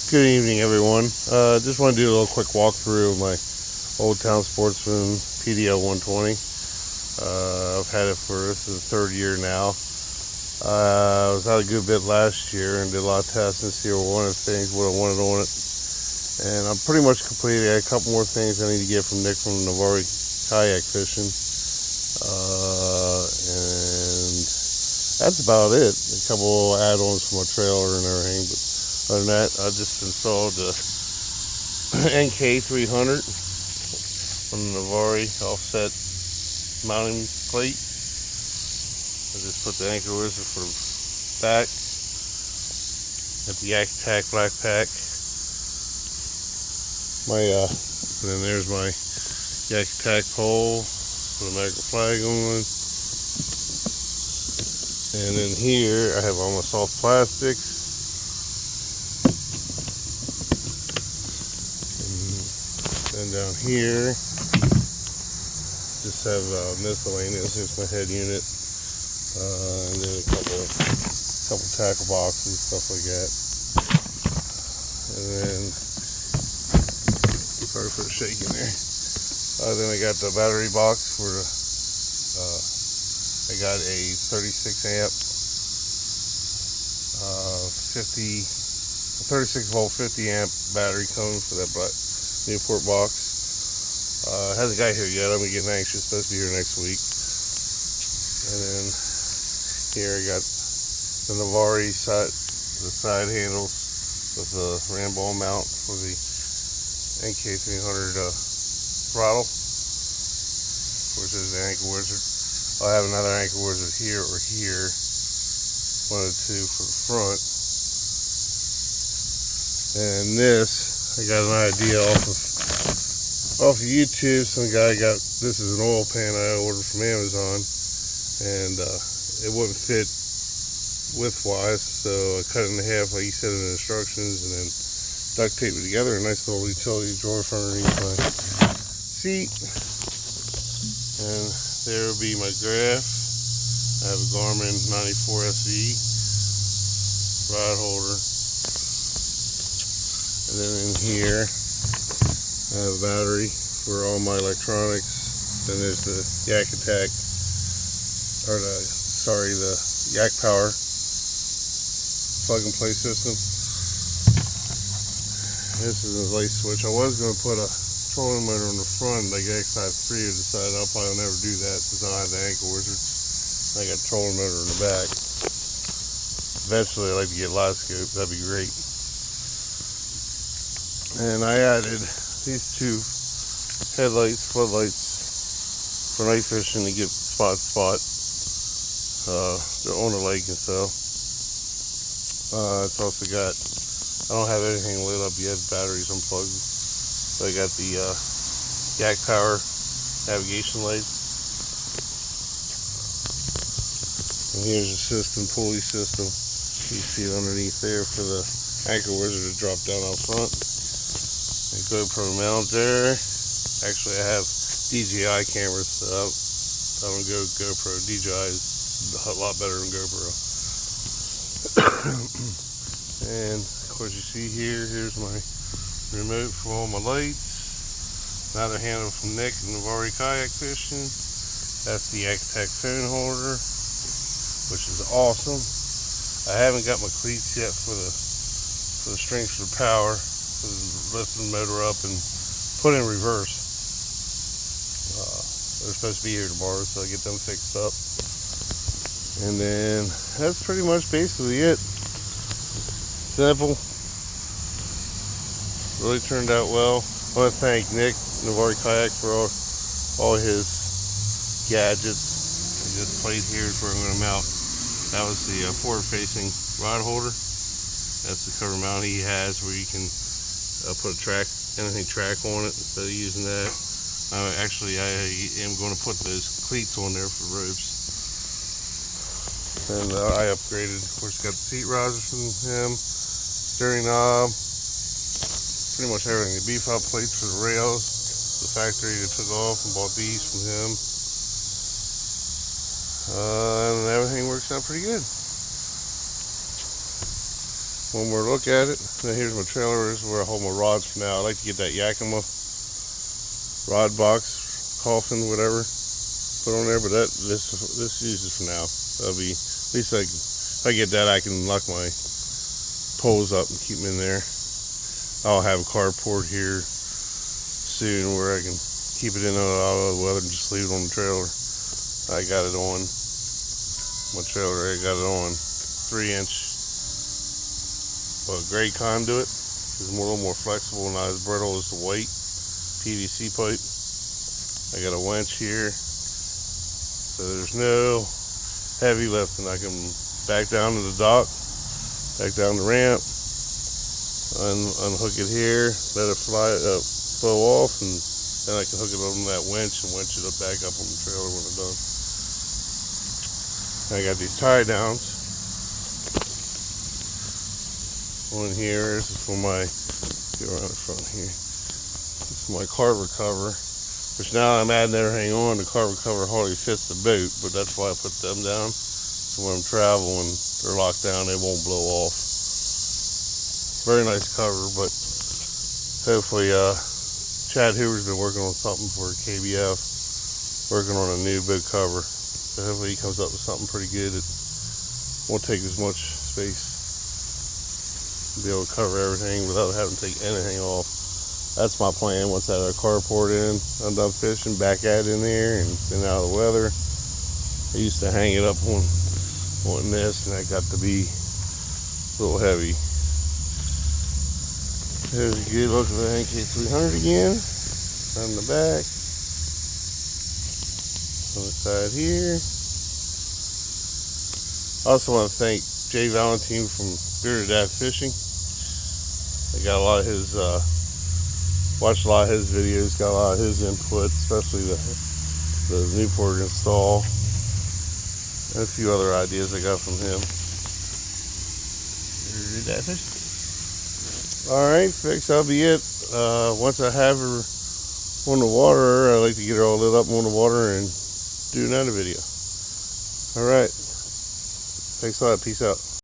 Good evening, everyone. Just want to do a little quick walkthrough of my Old Town Sportsman PDO 120. I've had it for, this is the third year now. I was out a good bit last year and did a lot of tests and see one of the things, what I wanted on it. And I'm pretty much completed. I had a couple more things I need to get from Nick from Navarre kayak fishing. And that's about it. A couple add-ons for my trailer and everything, but other than that, I just installed the NK300 on the Navarre offset mounting plate. I just put the anchor wizard for the back. Got the Yak Attack black pack. And then there's my Yak Attack pole with American flag on. And then here I have all my soft plastics. And down here, just have miscellaneous. Here's my head unit, and then a couple tackle boxes, stuff like that. And then, sorry for the shaking there. Then I got the battery box for the. I got a 36 amp, 36 volt 50 amp battery coming for that Newport box. Hasn't got here yet. I'm getting anxious. Supposed to be here next week. And then here I got the Navarre side handles with the Rambo mount for the NK300 throttle, which is the anchor wizard. I'll have another anchor wizard here or here, one of the two for the front. And this, I got an idea off of YouTube. Some guy got, this is an oil pan I ordered from Amazon, and it wouldn't fit width-wise, so I cut it in half like he said in the instructions, and then duct tape it together. A nice little utility drawer for underneath my seat. And there will be my graph. I have a Garmin 94 SE rod holder. And then in here, I have a battery for all my electronics. Then there's the Yak Attack, the Yak Power plug and play system. This is a light switch. I was going to put a trolling motor on the front, like X-Size 3, I decided I'll probably never do that since I don't have the anchor wizards. I got a trolling motor in the back. Eventually I'd like to get live scope, that'd be great. And I added these two headlights, floodlights for night fishing to get spot to spot. They're on the lake and stuff. It's also got, I don't have anything lit up yet, batteries unplugged. So I got the Yak Power navigation lights. And here's the system, pulley system. You see it underneath there for the anchor wizard to drop down out front. And GoPro mount there. Actually, I have DJI cameras, so I don't go GoPro. DJI is a lot better than GoPro. And of course, you see here's my remote for all my lights. Another handle from Nick and Navarre kayak fishing. That's the Yak Attack phone holder, which is awesome. I haven't got my cleats yet for the strength for the power, for lifting the motor up and put in reverse. They're supposed to be here tomorrow, so I get them fixed up. And then that's pretty much basically it. Simple. Really turned out well. I want to thank Nick Navarre Kayak for all his gadgets. And this plate here is where I'm going to mount. That was the forward-facing rod holder. That's the cover mount he has where you can put a track on it instead of using that. Actually, I am going to put those cleats on there for ropes. And I upgraded. Of course, got the seat risers from him, steering knob, pretty much everything. The beef up plates for the rails, the factory that took off and bought these from him. And everything works out pretty good. one more look at it. Now here's my trailer. This is where I hold my rods for now. I like to get that Yakima rod box, coffin, whatever, put on there. But this uses for now. That'll be at least if I get that, I can lock my poles up and keep them in there. I'll have a carport here soon where I can keep it in out of the weather and just leave it on the trailer. I got it on my trailer. I got it on 3-inch gray conduit. It's a little more flexible, not as brittle as the white PVC pipe. I got a winch here, so there's no heavy lifting. I can back down to the dock, back down the ramp, unhook it here, let it flow off, and then I can hook it on that winch and winch it back up on the trailer when I'm done. I got these tie downs on here. This is for my, get around the front here. This is my carver cover, which now I'm adding everything on. The carver cover hardly fits the boat, but that's why I put them down. So when I'm traveling, they're locked down, they won't blow off. Very nice cover, but hopefully Chad Hoover's been working on something for KBF, working on a new boat cover. So hopefully he comes up with something pretty good that won't take as much space. Be able to cover everything without having to take anything off. That's my plan. Once I have a carport in, I'm done fishing, back at it in there and been out of the weather. I used to hang it up on this, and that got to be a little heavy. There's a good look at the NK300 again on the back. On the side here. I also want to thank Jay Valentine from Bearded Dad Fishing. I got a lot of his, watched a lot of his videos, got a lot of his input, especially the Newport install, and a few other ideas I got from him. Bearded Dad Fishing. Alright, folks, that'll be it. Once I have her on the water, I like to get her all lit up on the water and do another video. Alright, thanks a lot, peace out.